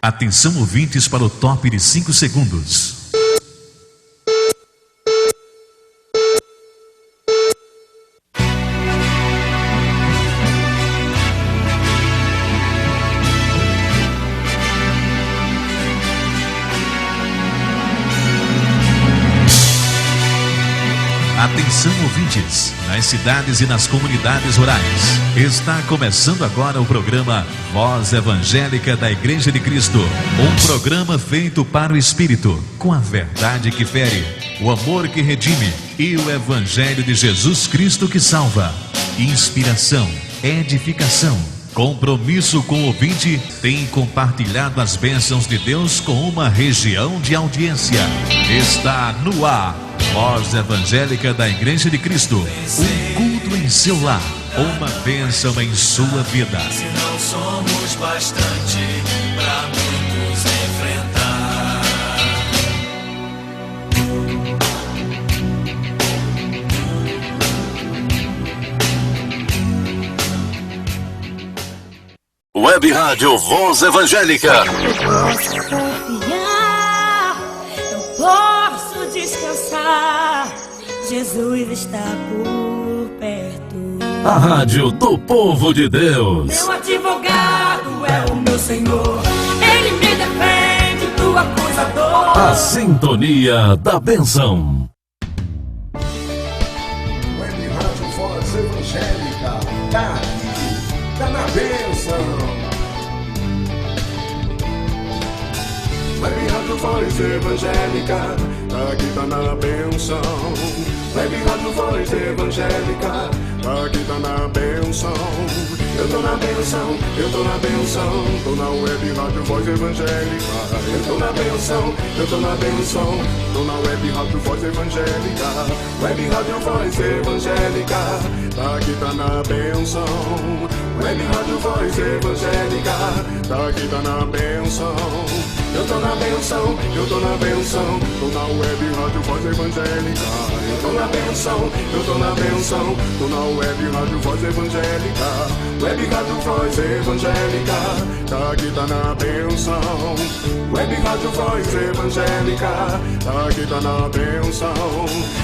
Atenção ouvintes para o top de 5 segundos. Atenção ouvintes, nas cidades e nas comunidades rurais. Está começando agora o programa Voz Evangélica da Igreja de Cristo. Um programa feito para o Espírito, com a verdade que fere, o amor que redime e o Evangelho de Jesus Cristo que salva. Inspiração, edificação, compromisso com o ouvinte, tem compartilhado as bênçãos de Deus com uma região de audiência. Está no ar. Voz Evangélica da Igreja de Cristo, um culto em seu lar, uma bênção em sua vida. Se não somos bastante para muitos enfrentar. Web Rádio Voz Evangélica. Eu posso confiar, eu posso descansar, Jesus está por perto. A Rádio do Povo de Deus. Meu advogado é o meu Senhor, Ele me defende do acusador. A sintonia da bênção. Web Rádio Voz Evangélica, tá aqui, tá na bênção. Web Rádio Voz Evangélica, aqui tá na bênção. Web Rádio Voz Evangélica, aqui tá na bênção. Eu tô na bênção, eu tô na bênção. Tô na Web Rádio Voz Evangélica. Eu tô na bênção, eu tô na bênção. Tô na Web Rádio Voz Evangélica. Web Rádio Voz Evangélica, aqui tá na bênção. Web Rádio Voz Evangélica, aqui tá na bênção. Eu tô na bênção, eu tô na bênção. Tô na Web Rádio Voz Evangélica. Eu tô na bênção, eu tô na bênção. Tô na Web Rádio Voz Evangélica. Web Rádio Voz Evangélica, aqui tá na bênção. Web Rádio Voz Evangélica, aqui tá na bênção.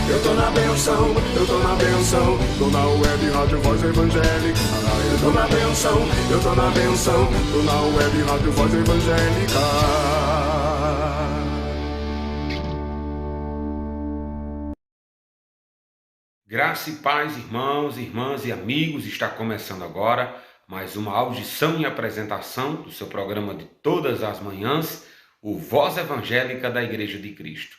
Eu tô na bênção, eu tô na bênção. Tô na Web Rádio Voz Evangélica. Eu tô na bênção, eu tô na bênção. Tô na Web Rádio Voz Evangélica. Graça e paz, irmãos, irmãs e amigos, está começando agora mais uma audição e apresentação do seu programa de todas as manhãs, o Voz Evangélica da Igreja de Cristo.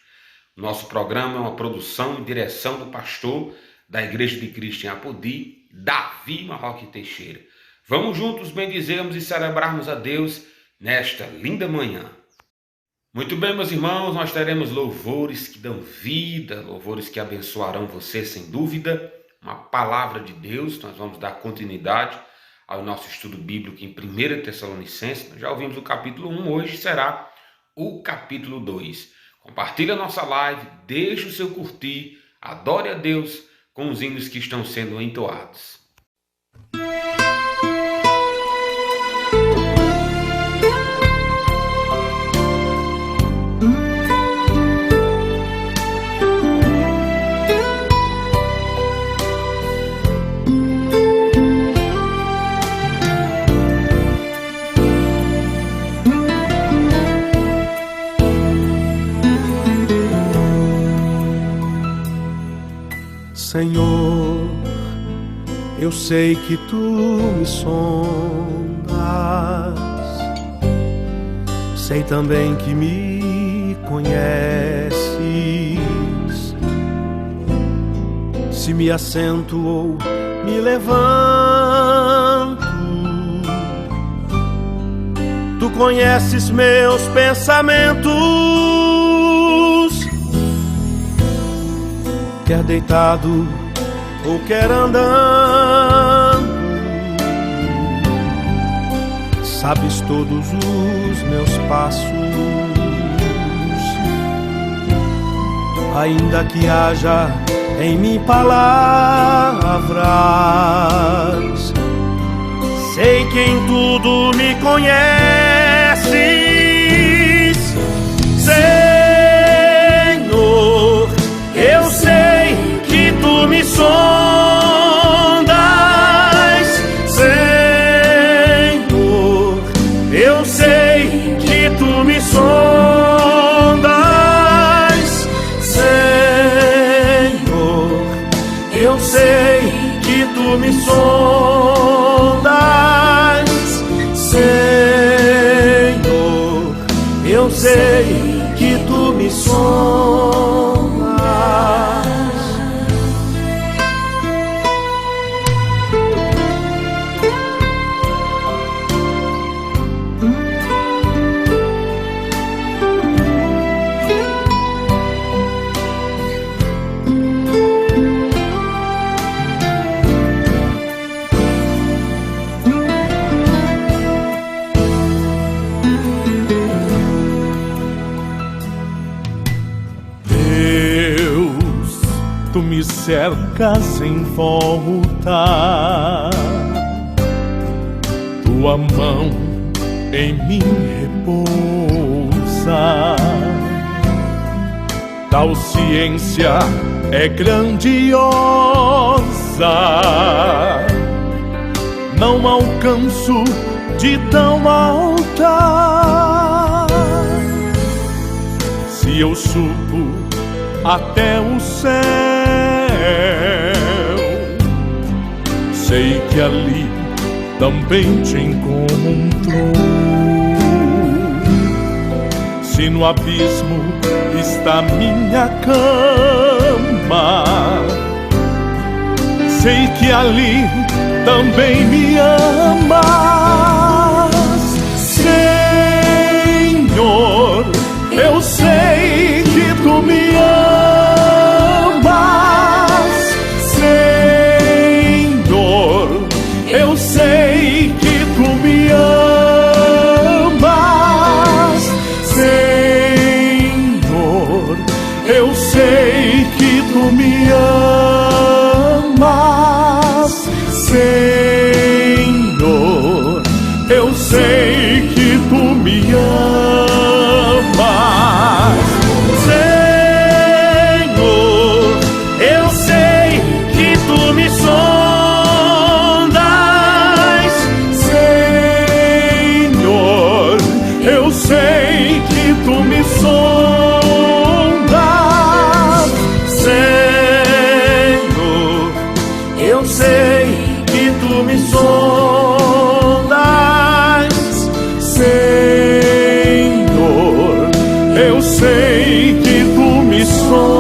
Nosso programa é uma produção e direção do pastor da Igreja de Cristo em Apodi, Davi Marroque Teixeira. Vamos juntos bendizermos e celebrarmos a Deus nesta linda manhã. Muito bem, meus irmãos, nós teremos louvores que dão vida, louvores que abençoarão você sem dúvida, uma palavra de Deus. Nós vamos dar continuidade ao nosso estudo bíblico em 1 Tessalonicenses. Nós já ouvimos o capítulo 1, hoje será o capítulo 2. Compartilhe a nossa live, deixe o seu curtir, adore a Deus com os hinos que estão sendo entoados. Senhor, eu sei que tu me sondas, sei também que me conheces. Se me assento ou me levanto, tu conheces meus pensamentos. Quer deitado ou quer andando, sabes todos os meus passos. Ainda que haja em mim palavras, sei que em tudo me conheces. sei que tu me sondas, Senhor. Eu sei que tu me sondas, Senhor. Eu sei que tu me sondas. Tu me cercas em volta, tua mão em mim repousa. Tal ciência é grandiosa, não alcanço de tão alta. Se eu subo até o céu, sei que ali também te encontro. Se no abismo está minha cama, sei que ali também me amas, Senhor. Eu sei que tu me amas, Senhor. Eu sei que tu me amas, Senhor. Eu sei que tu me amas, Senhor. Eu sei que tu me amas, Senhor. Eu sei que tu me sondas, Senhor. Eu sei que tu me sondas, Senhor. Eu sei que tu me sondas, Senhor. Eu sei que tu me sondas.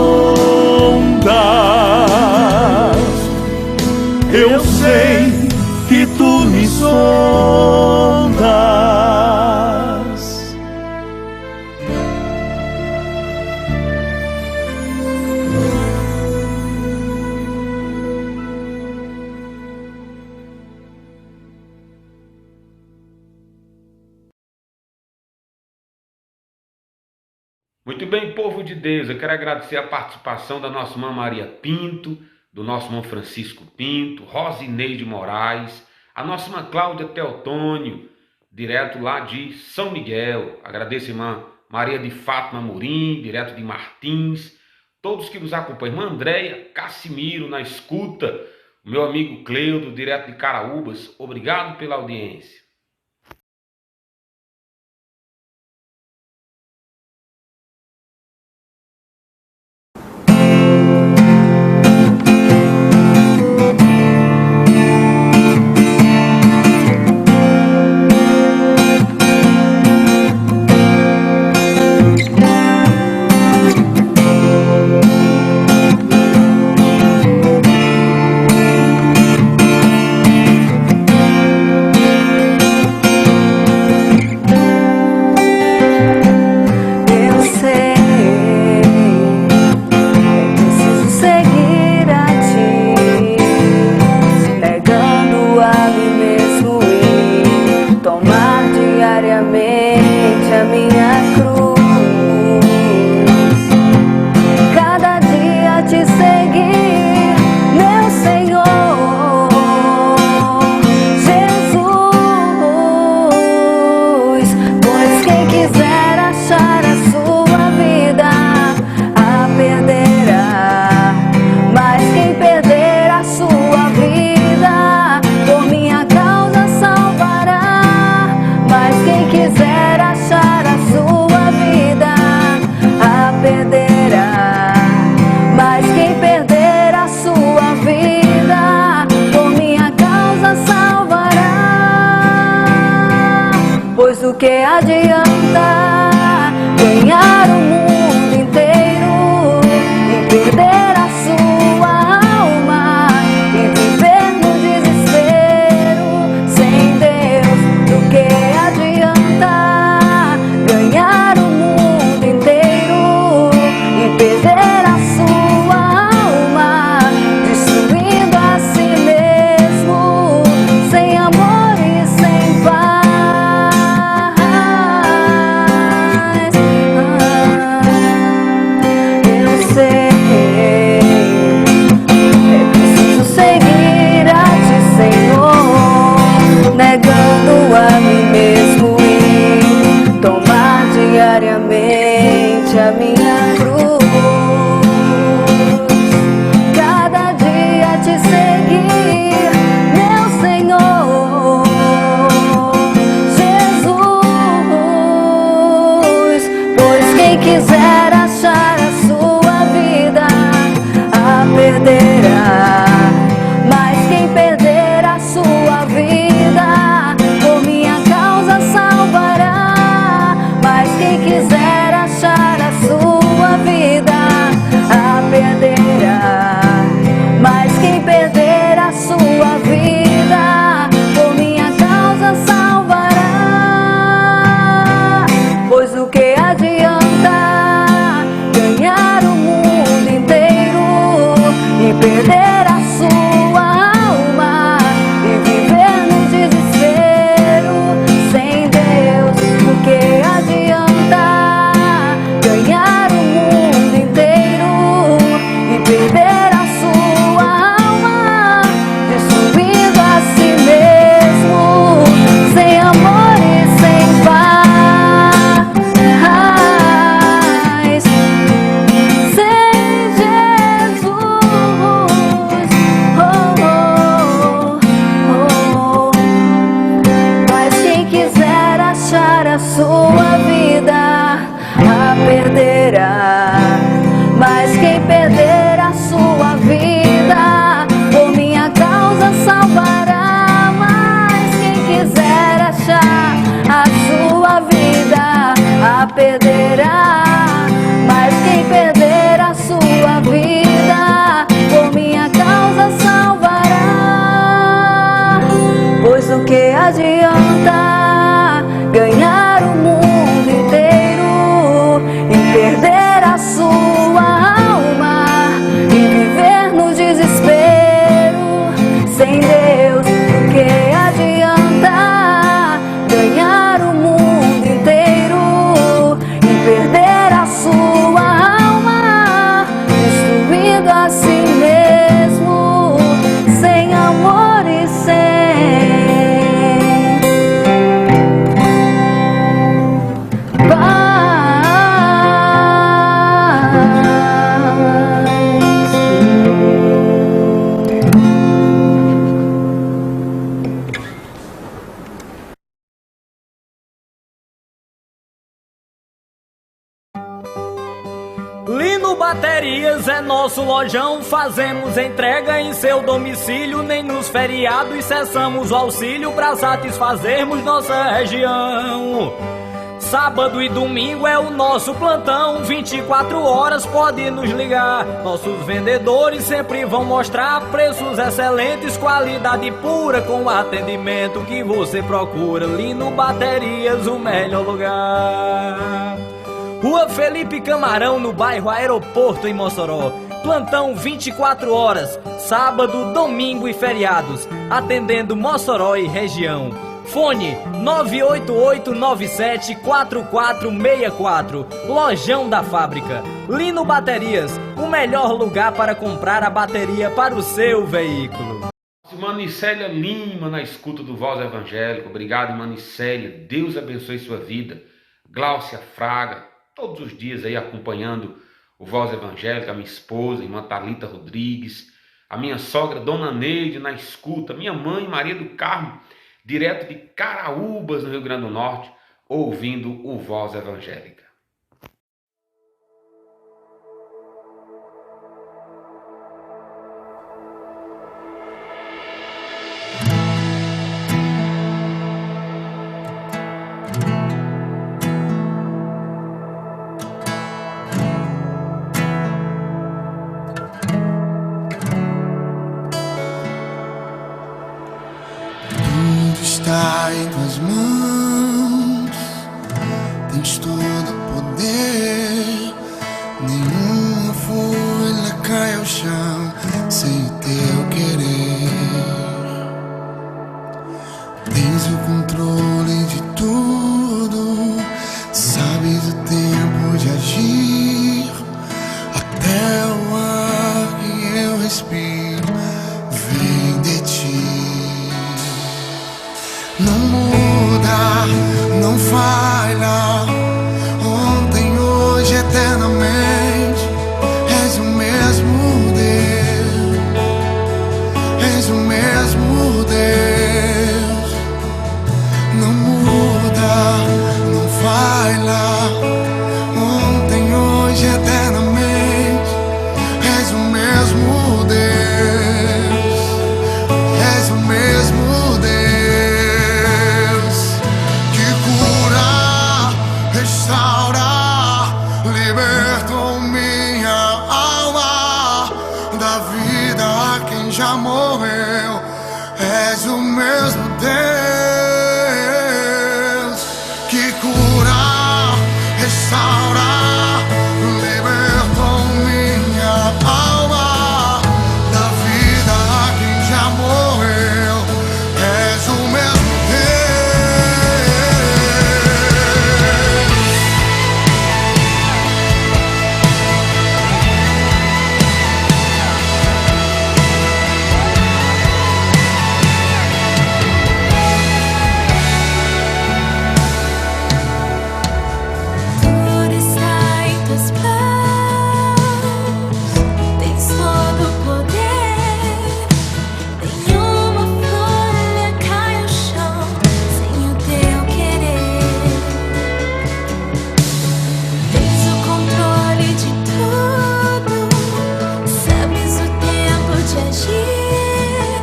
Eu sei que tu me sondas. Muito bem, povo de Deus, eu quero agradecer a participação da nossa irmã Maria Pinto, do nosso irmão Francisco Pinto, Rosineide Moraes, a nossa irmã Cláudia Teotônio, direto lá de São Miguel. Agradeço a irmã Maria de Fátima Morim, direto de Martins, todos que nos acompanham. Irmã Andréia Cassimiro na escuta, o meu amigo Cleudo, direto de Caraúbas, obrigado pela audiência. adianta ganhar o mundo inteiro e perder a sua alma e viver no desespero sem Deus? Do que adianta ganhar o mundo inteiro e perder a sua alma, destruindo a si mesmo, sem amor e sem paz? Eu sei, é preciso seguir a ti, Senhor, negando a mim mesmo e tomar diariamente a minha cruz. Cada dia te seguir, meu Senhor Jesus. Pois quem quiser achar a sua vida a perderá, mas quem perder a sua vida por minha causa salvará. Mas quem quiser achar a sua vida a perderá, mas quem perder a sua vida por minha causa salvará. Pois o que adianta ganhar o mundo inteiro e perder a sua alma e viver no desespero sem Deus? O que adianta ganhar o mundo inteiro e perder a sua alma, destruindo a si mesmo, sem amor e sem paz? Sem Jesus, mas quem quiser achar a sua vida a perderá, mas quem perder a sua vida por minha causa salvará. Mas quem quiser achar a sua vida a perderá, mas quem perder a sua vida por minha causa salvará. Pois o que adianta ganhar o mundo inteiro e perder a sua alma e viver no desespero sem Deus? O que adianta ganhar o mundo inteiro e perder a sua alma, destruindo a si mesmo, sem amor e sem paz? Lino Baterias é nosso lojão, fazemos entrega em seu domicílio, nem nos feriados cessamos o auxílio pra satisfazermos nossa região. Sábado e domingo é o nosso plantão, 24 horas pode nos ligar. Nossos vendedores sempre vão mostrar preços excelentes, qualidade pura com atendimento que você procura. Lino Baterias, o melhor lugar. Rua Felipe Camarão, no bairro Aeroporto, em Mossoró. Plantão 24 horas, sábado, domingo e feriados, atendendo Mossoró e região. Fone 988974464. Lojão da Fábrica. Lino Baterias, o melhor lugar para comprar a bateria para o seu veículo. Irmã Nicélia Lima, na escuta do Voz Evangélica. Obrigado, irmã Nicélia. Deus abençoe sua vida. Gláucia Fraga, todos os dias aí acompanhando o Voz Evangélica. A minha esposa, irmã Thalita Rodrigues. A minha sogra, Dona Neide, na escuta. Minha mãe, Maria do Carmo, direto de Caraúbas, no Rio Grande do Norte, ouvindo o Voz Evangélica. tens todo o poder. Nenhuma folha cai ao chão sem o teu querer. Tens o controle de tudo, sabes o tempo de agir. Até o ar que eu respiro vem de ti. Não muda, não falha, ontem, hoje, eternamente. És o mesmo Deus, és o mesmo Deus. Não muda, não falha, ontem, hoje, eternamente. És o mesmo Deus, és o mesmo Deus, que cura, restaura, libertou minha alma da vida a quem já morreu. És o mesmo Deus, que cura, restaura, libertou minha alma da vida a quem já morreu. És o mesmo Deus. Tudo está em tuas mãos, tens todo o poder. Nenhuma folha cai ao chão sem o teu querer. Tens o controle de tudo, sabes o tempo de agir.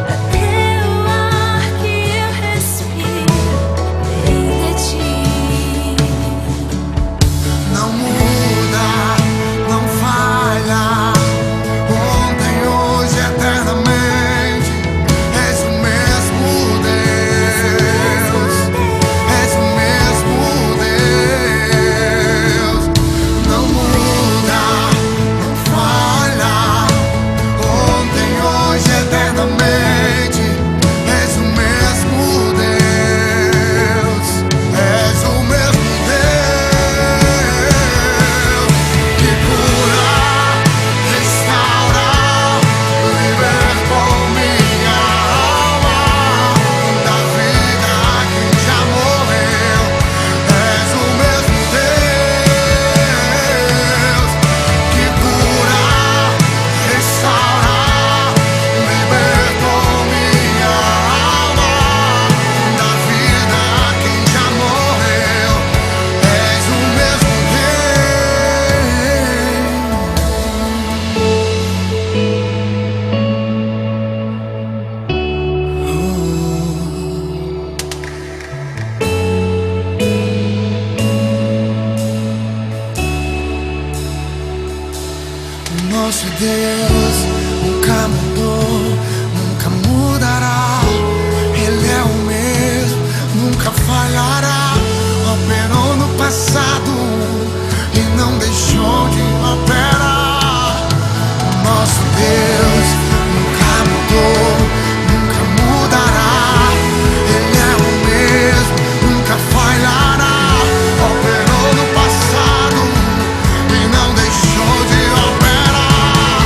Até o ar que eu respiro vem de ti. Não muda, não falha, ontem, hoje, eternamente. És o mesmo Deus, és o mesmo Deus. Não muda, não falha, ontem, hoje, eternamente. És o mesmo Deus, és o mesmo Deus, que cura, restaura, libertou minha alma da vida a quem já morreu. És o mesmo Deus, que cura, restaura, libertou minha alma da vida a quem já morreu. És o mesmo Nosso Deus nunca mudou, nunca mudará. Ele é o mesmo, nunca falhará. Operou no passado e não deixou de operar. Nosso Deus nunca mudou, nunca mudará. Ele é o mesmo, nunca falhará. Operou no passado e não deixou de operar.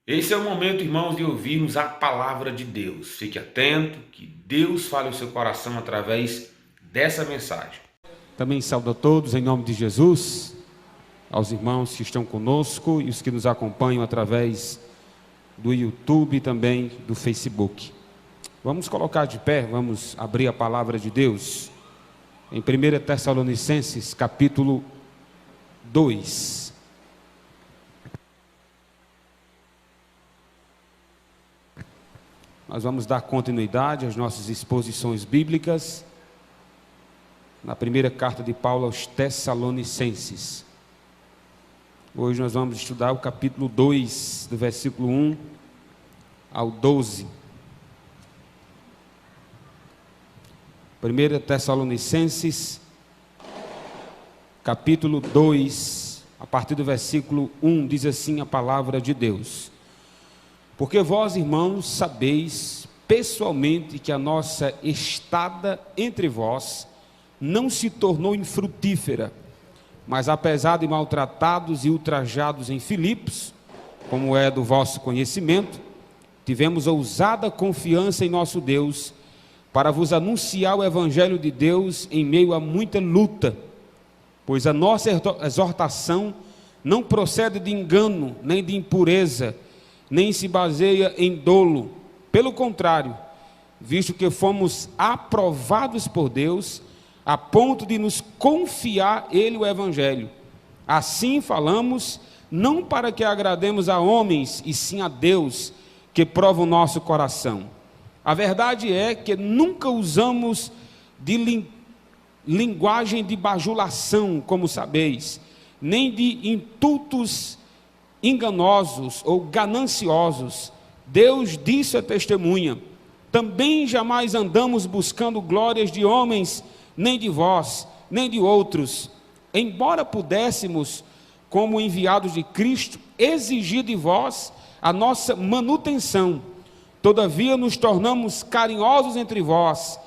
Esse é o momento, irmãos, de ouvirmos a palavra de Deus. Fique atento, que Deus fale ao seu coração através dessa mensagem. Também saúdo a todos em nome de Jesus, aos irmãos que estão conosco e os que nos acompanham através do YouTube e também do Facebook. Vamos colocar de pé, vamos abrir a palavra de Deus em 1 Tessalonicenses, capítulo 2. Nós vamos dar continuidade às nossas exposições bíblicas na primeira carta de Paulo aos Tessalonicenses. Hoje nós vamos estudar o capítulo 2, do versículo 1 ao 12. 1 Tessalonicenses, capítulo 2, a partir do versículo 1, diz assim a palavra de Deus: Porque vós, irmãos, sabeis pessoalmente que a nossa estada entre vós não se tornou infrutífera, mas apesar de maltratados e ultrajados em Filipos, como é do vosso conhecimento, tivemos ousada confiança em nosso Deus, para vos anunciar o Evangelho de Deus em meio a muita luta, pois a nossa exortação não procede de engano, nem de impureza, nem se baseia em dolo. Pelo contrário, visto que fomos aprovados por Deus, a ponto de nos confiar Ele o Evangelho. Assim falamos, não para que agrademos a homens, e sim a Deus, que prova o nosso coração. A verdade é que nunca usamos de linguagem de bajulação, como sabeis, nem de intutos enganosos ou gananciosos. Deus disso é testemunha. Também jamais andamos buscando glórias de homens, nem de vós, nem de outros, embora pudéssemos, como enviados de Cristo, exigir de vós a nossa manutenção. Todavia nos tornamos carinhosos entre vós,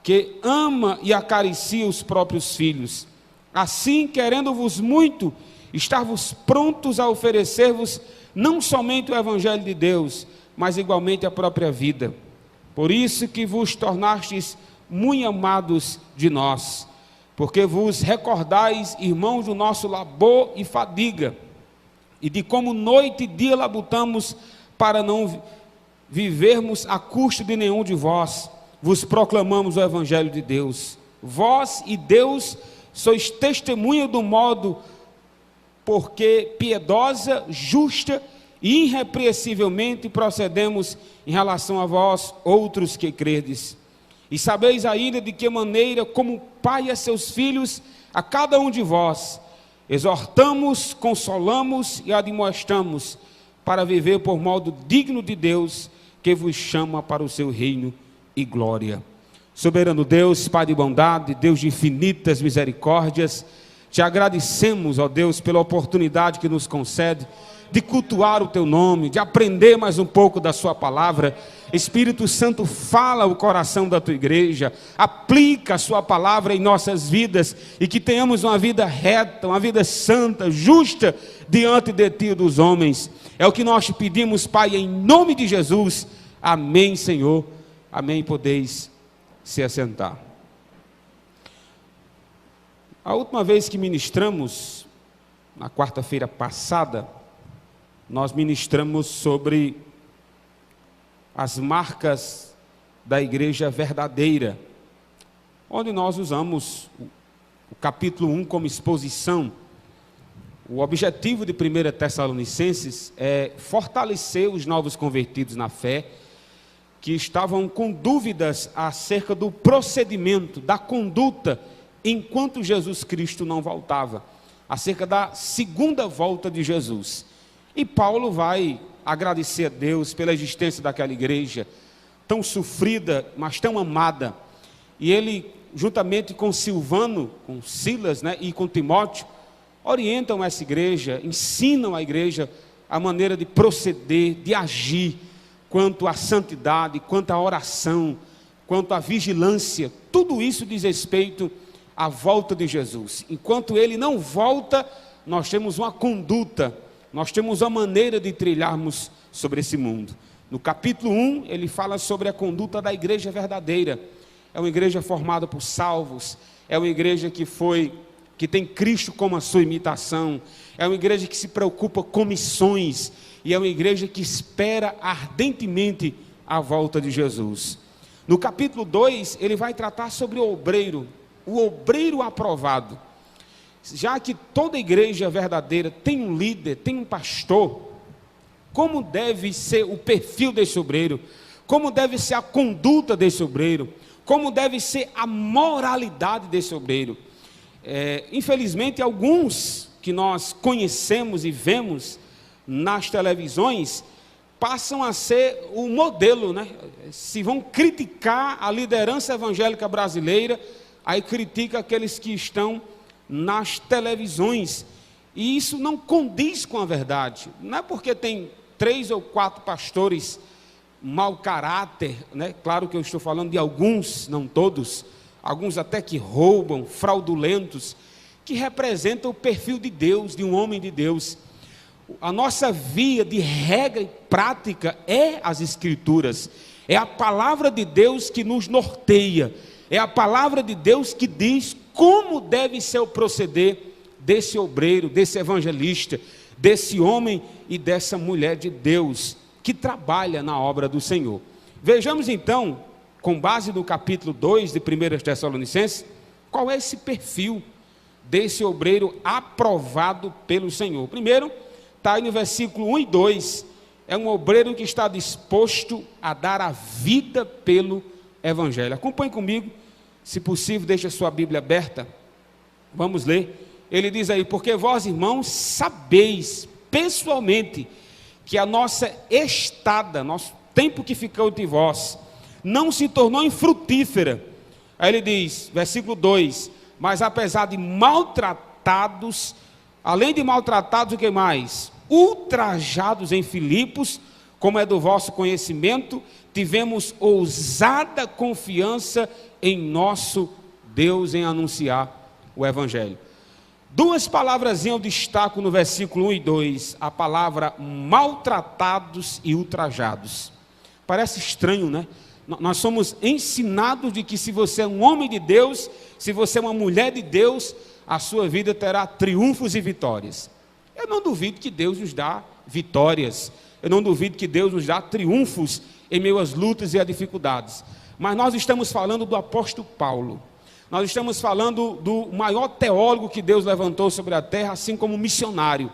que ama e acaricia os próprios filhos. Assim, querendo-vos muito, estar-vos prontos a oferecer-vos não somente o Evangelho de Deus, mas igualmente a própria vida. Por isso que vos tornastes muito amados de nós, porque vos recordais, irmãos, do nosso labor e fadiga, e de como noite e dia labutamos para não vivermos à custa de nenhum de vós. Vos proclamamos o Evangelho de Deus. Vós e Deus sois testemunha do modo porque piedosa, justa e irrepreensivelmente procedemos em relação a vós, outros que credes. E sabeis ainda de que maneira, como pai a seus filhos, a cada um de vós, exortamos, consolamos e admoestamos, para viver por modo digno de Deus, que vos chama para o seu reino e glória. Soberano Deus, Pai de bondade, Deus de infinitas misericórdias, te agradecemos, ó Deus, pela oportunidade que nos concede de cultuar o teu nome, de aprender mais um pouco da sua palavra. Espírito Santo, fala o coração da tua igreja, aplica a sua palavra em nossas vidas, e que tenhamos uma vida reta, uma vida santa, justa, diante de ti e dos homens. É o que nós te pedimos, Pai, em nome de Jesus. Amém, Senhor. Amém. Podeis se assentar. A última vez que ministramos, na quarta-feira passada, nós ministramos sobre as marcas da igreja verdadeira, onde nós usamos o capítulo 1 como exposição. O objetivo de 1 Tessalonicenses é fortalecer os novos convertidos na fé, que estavam com dúvidas acerca do procedimento, da conduta, enquanto Jesus Cristo não voltava, acerca da segunda volta de Jesus. E Paulo vai agradecer a Deus pela existência daquela igreja, tão sofrida, mas tão amada. E ele, juntamente com Silvano, com Silas, e com Timóteo, orientam essa igreja, ensinam a igreja a maneira de proceder, de agir, quanto à santidade, quanto à oração, quanto à vigilância. Tudo isso diz respeito à volta de Jesus. Enquanto ele não volta, nós temos uma conduta, nós temos uma maneira de trilharmos sobre esse mundo. No capítulo 1, ele fala sobre a conduta da igreja verdadeira. É uma igreja formada por salvos, é uma igreja que tem Cristo como a sua imitação, é uma igreja que se preocupa com missões, e é uma igreja que espera ardentemente a volta de Jesus. No capítulo 2, ele vai tratar sobre o obreiro aprovado. Já que toda igreja verdadeira tem um líder, tem um pastor, como deve ser o perfil desse obreiro, como deve ser a conduta desse obreiro, como deve ser a moralidade desse obreiro. Infelizmente, alguns que nós conhecemos e vemos nas televisões passam a ser o modelo, né? Se vão criticar a liderança evangélica brasileira, aí critica aqueles que estão nas televisões, e isso não condiz com a verdade. Não é porque tem 3 ou 4 pastores mau caráter, né? Claro que eu estou falando de alguns, não todos, alguns até que roubam, fraudulentos, que representam o perfil de Deus, de um homem de Deus. A nossa via de regra e prática é as Escrituras, é a palavra de Deus que nos norteia, é a palavra de Deus que diz como deve ser o proceder desse obreiro, desse evangelista, desse homem e dessa mulher de Deus que trabalha na obra do Senhor. Vejamos então, com base no capítulo 2 de 1 Tessalonicenses, qual é esse perfil desse obreiro aprovado pelo Senhor. Primeiro, está aí no versículo 1 e 2, é um obreiro que está disposto a dar a vida pelo Evangelho. Acompanhe comigo, se possível, deixe a sua Bíblia aberta, vamos ler. Ele diz aí: porque vós, irmãos, sabeis pessoalmente que a nossa estada, nosso tempo que ficou de vós, não se tornou infrutífera. Aí ele diz, versículo 2, mas apesar de maltratados, além de maltratados, o que mais? Ultrajados em Filipos, como é do vosso conhecimento, tivemos ousada confiança em nosso Deus em anunciar o Evangelho. 2 palavras eu destaco no versículo 1 e 2, a palavra maltratados e ultrajados. Parece estranho, né? Nós somos ensinados de que se você é um homem de Deus, se você é uma mulher de Deus, a sua vida terá triunfos e vitórias. Eu não duvido que Deus nos dá vitórias, eu não duvido que Deus nos dá triunfos em meio às lutas e às dificuldades. Mas nós estamos falando do apóstolo Paulo. Nós estamos falando do maior teólogo que Deus levantou sobre a terra, assim como missionário.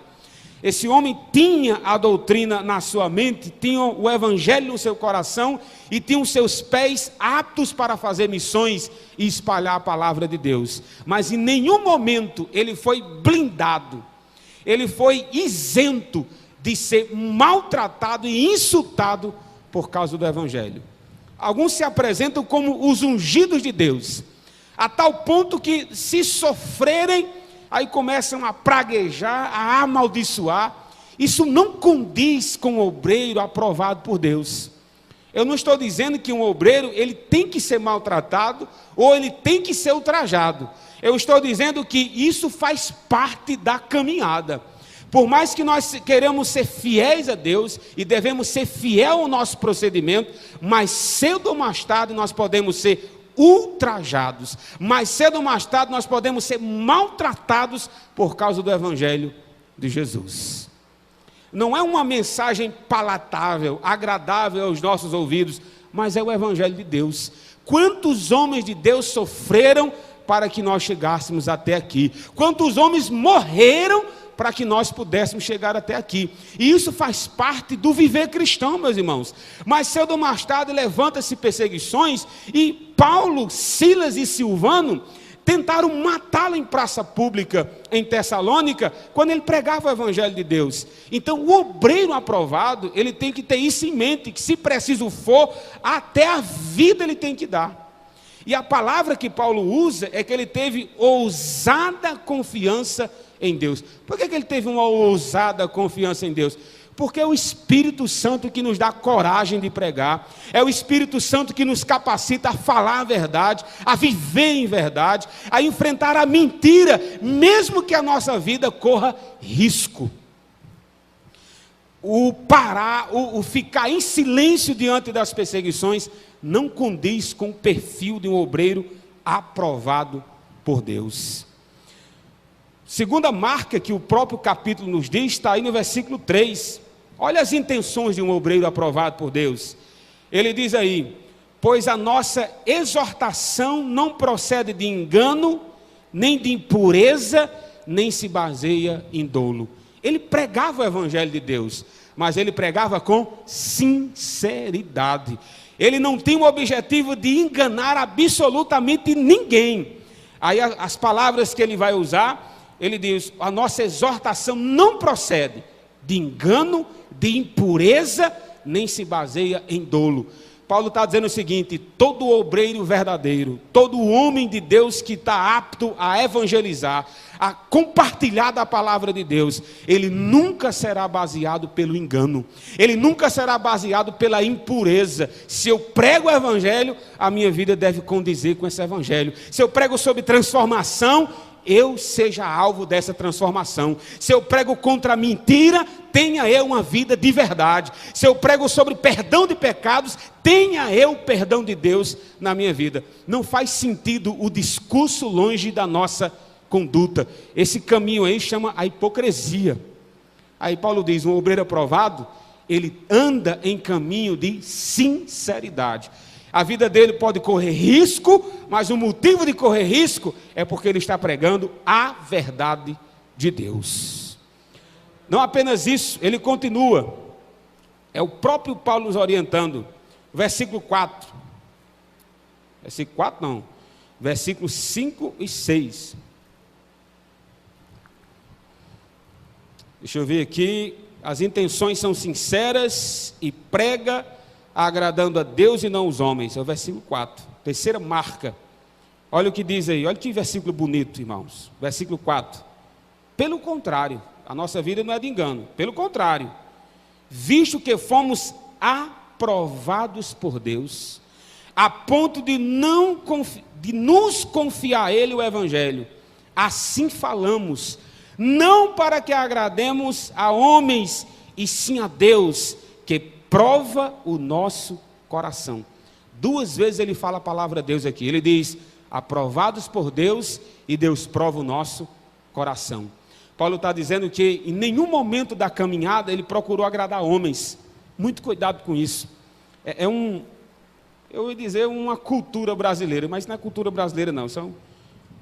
Esse homem tinha a doutrina na sua mente, tinha o evangelho no seu coração e tinha os seus pés aptos para fazer missões e espalhar a palavra de Deus. Mas em nenhum momento ele foi blindado, ele foi isento de ser maltratado e insultado por causa do evangelho. Alguns se apresentam como os ungidos de Deus, a tal ponto que, se sofrerem, aí começam a praguejar, a amaldiçoar. Isso não condiz com o obreiro aprovado por Deus. Eu não estou dizendo que um obreiro ele tem que ser maltratado ou ele tem que ser ultrajado. Eu estou dizendo que isso faz parte da caminhada. Por mais que nós queremos ser fiéis a Deus e devemos ser fiel ao nosso procedimento, mais cedo ou mais tarde nós podemos ser ultrajados, mais cedo ou mais tarde nós podemos ser maltratados por causa do Evangelho de Jesus. Não é uma mensagem palatável, agradável aos nossos ouvidos, mas é o Evangelho de Deus. Quantos homens de Deus sofreram para que nós chegássemos até aqui? Quantos homens morreram para que nós pudéssemos chegar até aqui? E isso faz parte do viver cristão, meus irmãos. Mais cedo ou mais tarde levanta-se perseguições, e Paulo, Silas e Silvano tentaram matá-lo em praça pública em Tessalônica, quando ele pregava o Evangelho de Deus. Então o obreiro aprovado, ele tem que ter isso em mente, que se preciso for, até a vida ele tem que dar. E a palavra que Paulo usa é que ele teve ousada confiança em Deus. Por que ele teve uma ousada confiança em Deus? Porque é o Espírito Santo que nos dá coragem de pregar, é o Espírito Santo que nos capacita a falar a verdade, a viver em verdade, a enfrentar a mentira, mesmo que a nossa vida corra risco. o parar, o ficar em silêncio diante das perseguições, não condiz com o perfil de um obreiro aprovado por Deus. Segunda marca que o próprio capítulo nos diz, está aí no versículo 3. Olha as intenções de um obreiro aprovado por Deus. Ele diz aí: pois a nossa exortação não procede de engano, nem de impureza, nem se baseia em dolo. Ele pregava o evangelho de Deus, mas ele pregava com sinceridade. Ele não tinha o objetivo de enganar absolutamente ninguém. Aí as palavras que ele vai usar, ele diz: a nossa exortação não procede de engano, de impureza, nem se baseia em dolo. Paulo está dizendo o seguinte: todo obreiro verdadeiro, todo homem de Deus que está apto a evangelizar, a compartilhar da palavra de Deus, ele nunca será baseado pelo engano, ele nunca será baseado pela impureza. Se eu prego o evangelho, a minha vida deve condizer com esse evangelho. Se eu prego sobre transformação, eu seja alvo dessa transformação. Se eu prego contra a mentira, tenha eu uma vida de verdade. Se eu prego sobre perdão de pecados, tenha eu o perdão de Deus na minha vida. Não faz sentido o discurso longe da nossa conduta. Esse caminho aí chama a hipocrisia. Aí Paulo diz: um obreiro aprovado, ele anda em caminho de sinceridade. A vida dele pode correr risco, mas o motivo de correr risco é porque ele está pregando a verdade de Deus. Não apenas isso, ele continua. É o próprio Paulo nos orientando. Versículo 4. Versículo 4 não. Versículos 5 e 6. Deixa eu ver aqui. As intenções são sinceras e prega agradando a Deus e não os homens. É o versículo 4, terceira marca. Olha o que diz aí, olha que versículo bonito, irmãos. Versículo 4. Pelo contrário, a nossa vida não é de engano. Pelo contrário, visto que fomos aprovados por Deus, a ponto de nos confiar a Ele o Evangelho, assim falamos, não para que agrademos a homens, e sim a Deus, que prova o nosso coração. 2 vezes ele fala a palavra Deus aqui. Ele diz: aprovados por Deus, e Deus prova o nosso coração. Paulo está dizendo que em nenhum momento da caminhada ele procurou agradar homens. Muito cuidado com isso. Eu ia dizer uma cultura brasileira, mas não é cultura brasileira não, isso é uma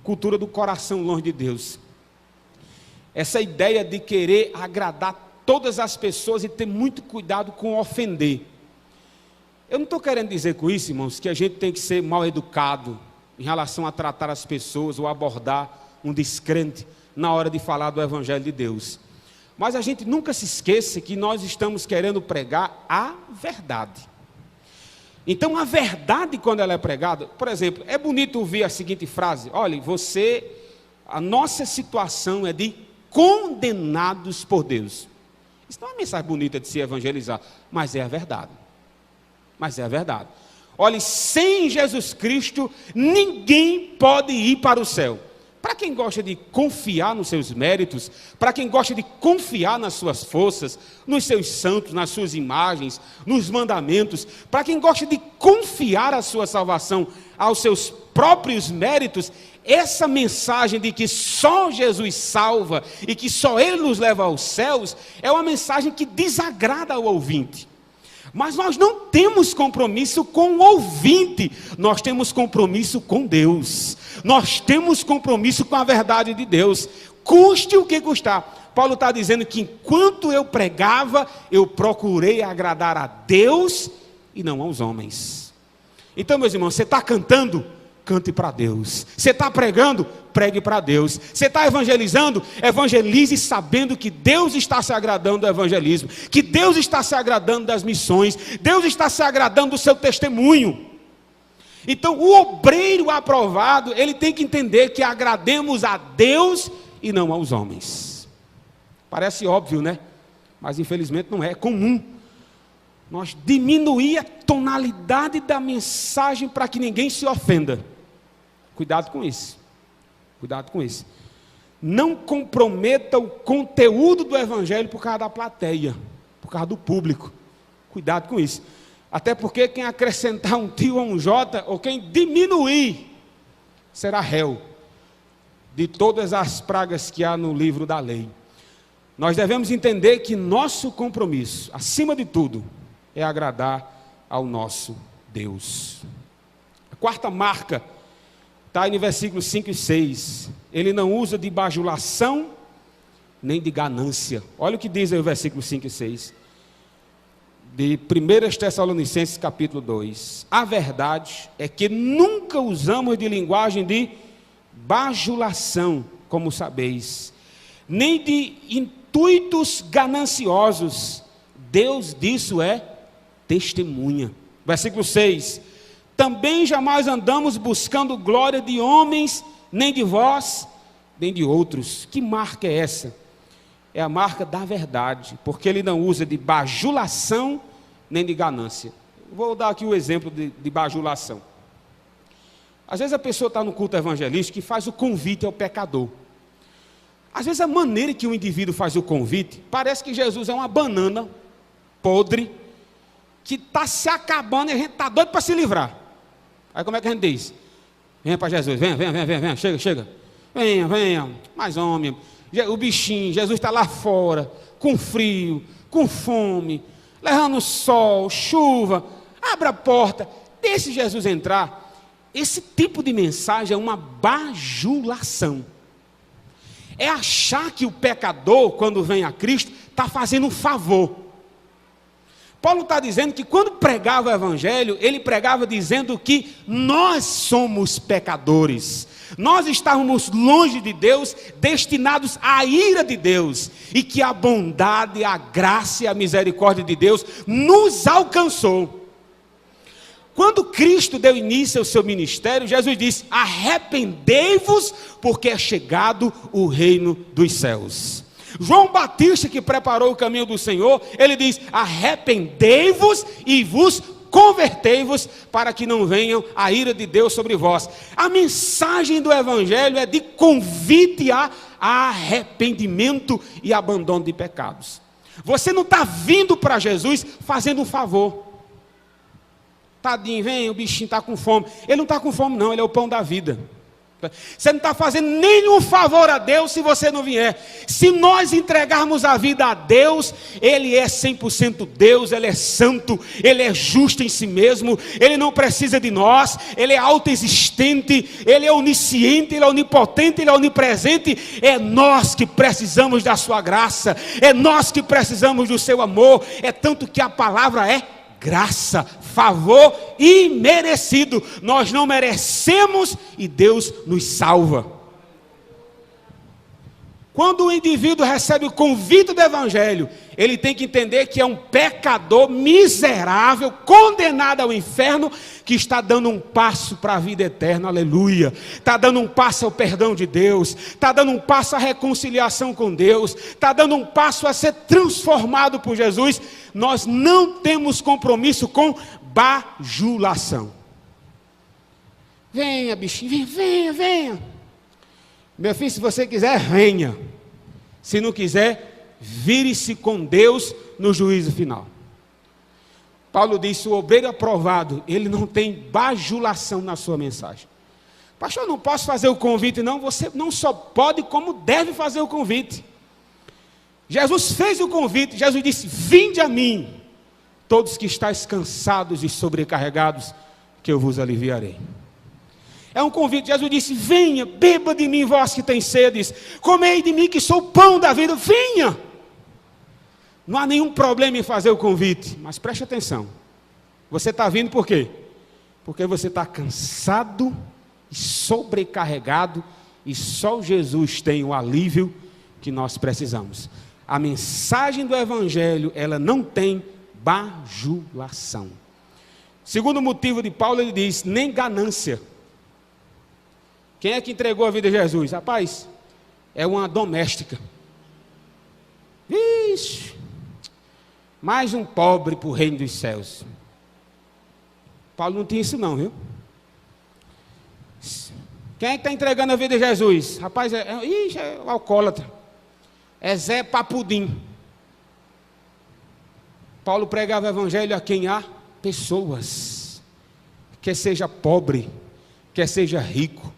cultura do coração longe de Deus. Essa ideia de querer agradar todas as pessoas e ter muito cuidado com ofender. Eu não estou querendo dizer com isso, irmãos, que a gente tem que ser mal educado em relação a tratar as pessoas ou abordar um descrente na hora de falar do Evangelho de Deus. Mas a gente nunca se esqueça que nós estamos querendo pregar a verdade. Então a verdade, quando ela é pregada, por exemplo, é bonito ouvir a seguinte frase: olha, a nossa situação é de condenados por Deus. Isso não é uma mensagem bonita de se evangelizar, mas é a verdade. Mas é a verdade. Olha, sem Jesus Cristo, ninguém pode ir para o céu. Para quem gosta de confiar nos seus méritos, para quem gosta de confiar nas suas forças, nos seus santos, nas suas imagens, nos mandamentos, para quem gosta de confiar a sua salvação aos seus próprios méritos, essa mensagem de que só Jesus salva e que só Ele nos leva aos céus, é uma mensagem que desagrada ao ouvinte. Mas nós não temos compromisso com o ouvinte, nós temos compromisso com Deus, nós temos compromisso com a verdade de Deus, custe o que custar. Paulo está dizendo que enquanto eu pregava, eu procurei agradar a Deus e não aos homens. Então, meus irmãos, você está cantando? Cante para Deus. Você está pregando? Pregue para Deus. Você está evangelizando? Evangelize sabendo que Deus está se agradando do evangelismo, que Deus está se agradando das missões, Deus está se agradando do seu testemunho. Então o obreiro aprovado, ele tem que entender que agrademos a Deus e não aos homens. Parece óbvio, né? Mas infelizmente não é, é comum. Nós diminuir a tonalidade da mensagem para que ninguém se ofenda. Cuidado com isso. Cuidado com isso. Não comprometa o conteúdo do evangelho por causa da plateia, por causa do público. Cuidado com isso. Até porque quem acrescentar um tio ou um J, ou quem diminuir, será réu de todas as pragas que há no livro da lei. Nós devemos entender que nosso compromisso, acima de tudo, é agradar ao nosso Deus. A quarta marca está no versículos 5 e 6. Ele não usa de bajulação nem de ganância. Olha o que diz aí o versículo 5 e 6. De 1 Tessalonicenses capítulo 2. A verdade é que nunca usamos de linguagem de bajulação, como sabeis, nem de intuitos gananciosos. Deus disso é testemunha. Versículo 6. Também jamais andamos buscando glória de homens, nem de vós, nem de outros. Que marca é essa? É a marca da verdade, porque ele não usa de bajulação, nem de ganância. Vou dar aqui o exemplo de bajulação. Às vezes a pessoa está no culto evangelístico e faz o convite ao pecador. Às vezes a maneira que o indivíduo faz o convite, parece que Jesus é uma banana podre, que está se acabando e a gente está doido para se livrar. Aí como é que a gente diz? Venha para Jesus, venha, chega. Venha, mais homem. O bichinho, Jesus está lá fora, com frio, com fome, levando sol, chuva, abra a porta, deixe Jesus entrar. Esse tipo de mensagem é uma bajulação. É achar que o pecador, quando vem a Cristo, está fazendo um favor. Paulo está dizendo que quando pregava o Evangelho, ele pregava dizendo que nós somos pecadores. Nós estávamos longe de Deus, destinados à ira de Deus. E que a bondade, a graça e a misericórdia de Deus nos alcançou. Quando Cristo deu início ao seu ministério, Jesus disse: arrependei-vos, porque é chegado o reino dos céus. João Batista, que preparou o caminho do Senhor, ele diz: arrependei-vos e vos convertei-vos, para que não venham a ira de Deus sobre vós. A mensagem do Evangelho é de convite a arrependimento e abandono de pecados. Você não está vindo para Jesus fazendo um favor. Tadinho, vem, o bichinho está com fome. Ele não está com fome não, ele é o pão da vida. Você não está fazendo nenhum favor a Deus se você não vier. Se nós entregarmos a vida a Deus, Ele é 100% Deus, Ele é santo, Ele é justo em si mesmo, Ele não precisa de nós, Ele é autoexistente, Ele é onisciente, Ele é onipotente, Ele é onipresente. É nós que precisamos da sua graça, é nós que precisamos do seu amor. É tanto que a palavra é graça, favor imerecido. Nós não merecemos e Deus nos salva. Quando o indivíduo recebe o convite do Evangelho, ele tem que entender que é um pecador miserável, condenado ao inferno, que está dando um passo para a vida eterna, aleluia. Está dando um passo ao perdão de Deus, está dando um passo à reconciliação com Deus, está dando um passo a ser transformado por Jesus. Nós não temos compromisso com bajulação. Venha, bichinho, venha. Meu filho, se você quiser, venha. Se não quiser, vire-se com Deus no juízo final. Paulo disse: o obreiro aprovado, ele não tem bajulação na sua mensagem. Pastor, eu não posso fazer o convite não. Você não só pode, como deve fazer o convite. Jesus fez o convite. Jesus disse: vinde a mim, todos que estáis cansados e sobrecarregados, que eu vos aliviarei. É um convite. Jesus disse: venha, beba de mim, vós que tens sedes, comei de mim que sou o pão da vida. Venha. Não há nenhum problema em fazer o convite, mas preste atenção. Você está vindo por quê? Porque você está cansado e sobrecarregado, e só Jesus tem o alívio que nós precisamos. A mensagem do Evangelho, ela não tem bajulação. Segundo motivo de Paulo, ele diz: nem ganância. Quem é que entregou a vida a Jesus? Rapaz, é uma doméstica. Ixi, mais um pobre para o reino dos céus. Paulo não tinha isso não, viu? Quem é que está entregando a vida a Jesus? Rapaz, é o alcoólatra. É Zé Papudim. Paulo pregava o evangelho a quem? A pessoas, quer seja pobre, quer seja rico,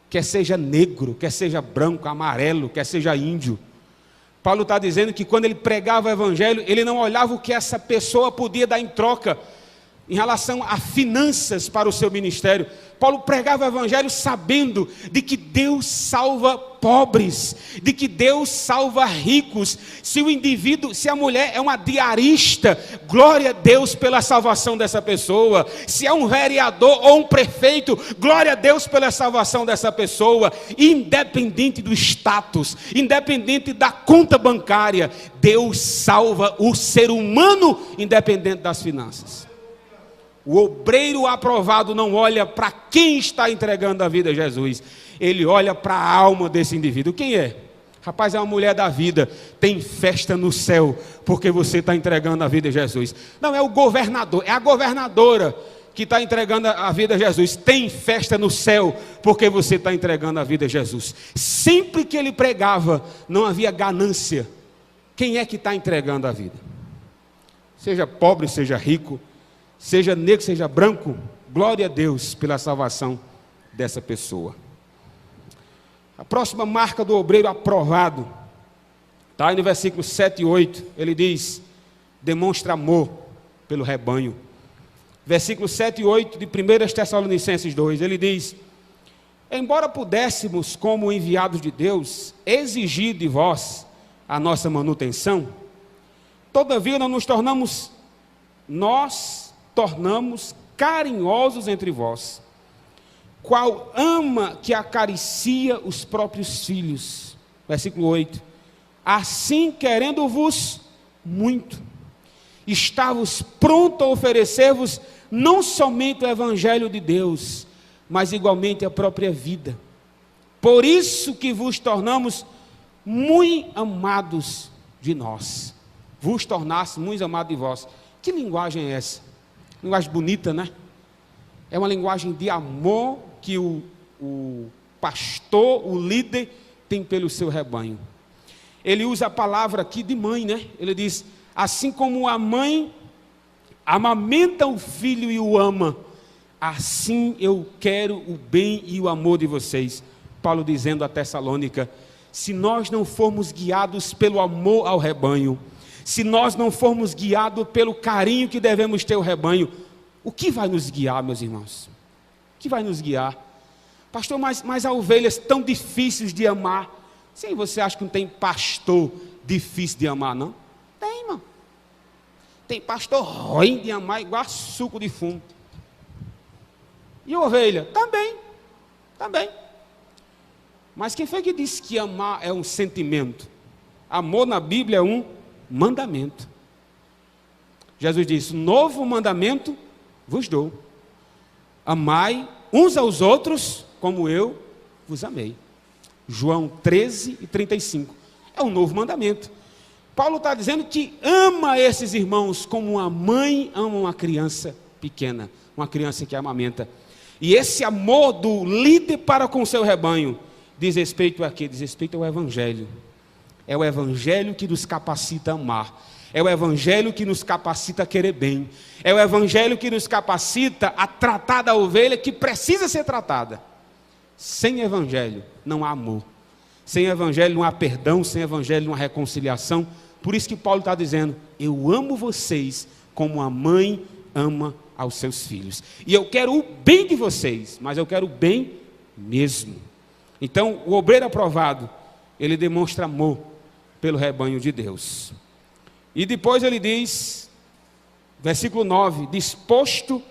quer seja negro, quer seja branco, amarelo, quer seja índio. Paulo está dizendo que quando ele pregava o evangelho, ele não olhava o que essa pessoa podia dar em troca, em relação a finanças para o seu ministério. Paulo pregava o evangelho sabendo de que Deus salva pobres, de que Deus salva ricos. Se a mulher é uma diarista, glória a Deus pela salvação dessa pessoa. Se é um vereador ou um prefeito, glória a Deus pela salvação dessa pessoa. Independente do status, independente da conta bancária, Deus salva o ser humano, independente das finanças. O obreiro aprovado não olha para quem está entregando a vida a Jesus, ele olha para a alma desse indivíduo. Quem é? Rapaz, é uma mulher da vida, tem festa no céu, porque você está entregando a vida a Jesus. Não, é o governador, é a governadora que está entregando a vida a Jesus, tem festa no céu, porque você está entregando a vida a Jesus. Sempre que ele pregava, não havia ganância. Quem é que está entregando a vida? Seja pobre, seja rico, seja negro, seja branco, glória a Deus pela salvação dessa pessoa. A próxima marca do obreiro aprovado está aí no versículo 7 e 8, ele diz: demonstra amor pelo rebanho. Versículo 7 e 8 de 1 Tessalonicenses 2, ele diz: embora pudéssemos, como enviados de Deus, exigir de vós a nossa manutenção, todavia não nos tornamos carinhosos entre vós, qual ama que acaricia os próprios filhos. Versículo 8, assim querendo-vos muito, estávamos prontos a oferecer-vos não somente o evangelho de Deus, mas igualmente a própria vida. Por isso que vos tornamos muito amados de nós, vos tornasse muito amados de vós. Que linguagem é essa? Linguagem bonita, né? É uma linguagem de amor que o pastor, o líder, tem pelo seu rebanho. Ele usa a palavra aqui de mãe, né? Ele diz: assim como a mãe amamenta o filho e o ama, assim eu quero o bem e o amor de vocês. Paulo dizendo a Tessalônica: se nós não formos guiados pelo amor ao rebanho, se nós não formos guiados pelo carinho que devemos ter ao rebanho, o que vai nos guiar, meus irmãos? O que vai nos guiar? Pastor, mas há ovelhas tão difíceis de amar. Sim, você acha que não tem pastor difícil de amar, não? Tem, irmão. Tem pastor ruim de amar, igual suco de fumo. E ovelha? Também. Mas quem foi que disse que amar é um sentimento? Amor na Bíblia é um mandamento. Jesus disse: novo mandamento vos dou, amai uns aos outros como eu vos amei. João 13 e 35, é um novo mandamento. Paulo está dizendo que ama esses irmãos como uma mãe ama uma criança pequena, uma criança que amamenta. E esse amor do líder para com o seu rebanho diz respeito a quê? Diz respeito ao evangelho. É o evangelho que nos capacita a amar. É o evangelho que nos capacita a querer bem. É o evangelho que nos capacita a tratar da ovelha que precisa ser tratada. Sem evangelho não há amor. Sem evangelho não há perdão. Sem evangelho não há reconciliação. Por isso que Paulo está dizendo: eu amo vocês como a mãe ama aos seus filhos. E eu quero o bem de vocês, mas eu quero o bem mesmo. Então, o obreiro aprovado, ele demonstra amor pelo rebanho de Deus. E depois ele diz, versículo 9, disposto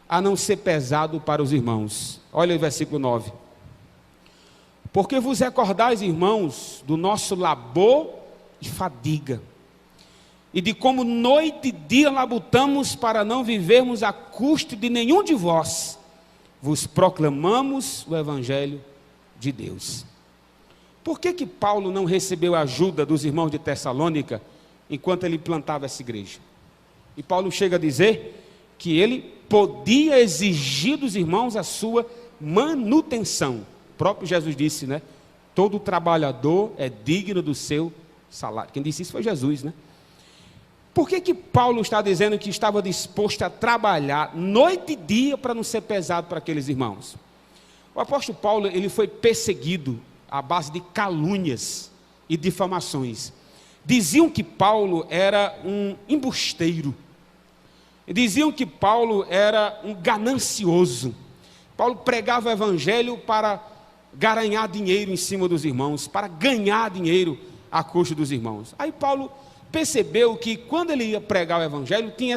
a não ser pesado para os irmãos. Olha o versículo 9. Porque vos recordais, irmãos, do nosso labor e fadiga, e de como noite e dia labutamos para não vivermos a custo de nenhum de vós, vos proclamamos o evangelho de Deus. Por que Paulo não recebeu a ajuda dos irmãos de Tessalônica enquanto ele plantava essa igreja? E Paulo chega a dizer que ele podia exigir dos irmãos a sua manutenção. O próprio Jesus disse, né? Todo trabalhador é digno do seu salário. Quem disse isso foi Jesus, né? por que Paulo está dizendo que estava disposto a trabalhar noite e dia para não ser pesado para aqueles irmãos? O apóstolo Paulo, ele foi perseguido à base de calúnias e difamações. Diziam que Paulo era um embusteiro. Diziam que Paulo era um ganancioso. Paulo pregava o evangelho para garanhar dinheiro em cima dos irmãos, para ganhar dinheiro à custa dos irmãos. Aí Paulo percebeu que quando ele ia pregar o evangelho, tinha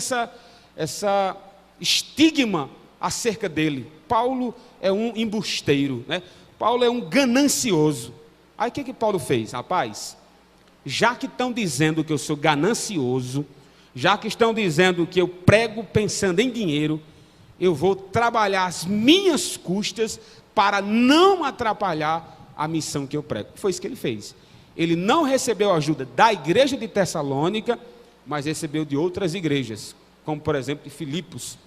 essa estigma acerca dele. Paulo é um embusteiro, né? Paulo é um ganancioso. Aí o que Paulo fez? Rapaz, já que estão dizendo que eu sou ganancioso, já que estão dizendo que eu prego pensando em dinheiro, eu vou trabalhar às minhas custas para não atrapalhar a missão que eu prego. Foi isso que ele fez. Ele não recebeu ajuda da igreja de Tessalônica, mas recebeu de outras igrejas, como por exemplo de Filipos.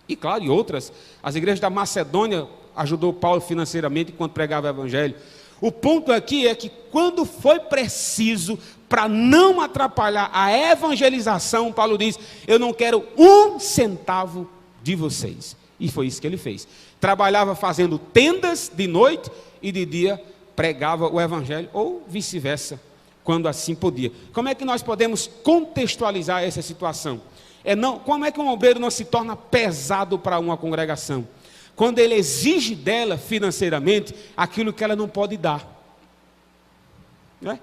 E claro, e outras. As igrejas da Macedônia ajudou Paulo financeiramente enquanto pregava o evangelho. O ponto aqui é que quando foi preciso, para não atrapalhar a evangelização, Paulo diz, eu não quero um centavo de vocês. E foi isso que ele fez. Trabalhava fazendo tendas de noite e de dia pregava o evangelho, ou vice-versa, quando assim podia. Como é que nós podemos contextualizar essa situação? Como é que um obreiro não se torna pesado para uma congregação? Quando ele exige dela financeiramente aquilo que ela não pode dar. Né?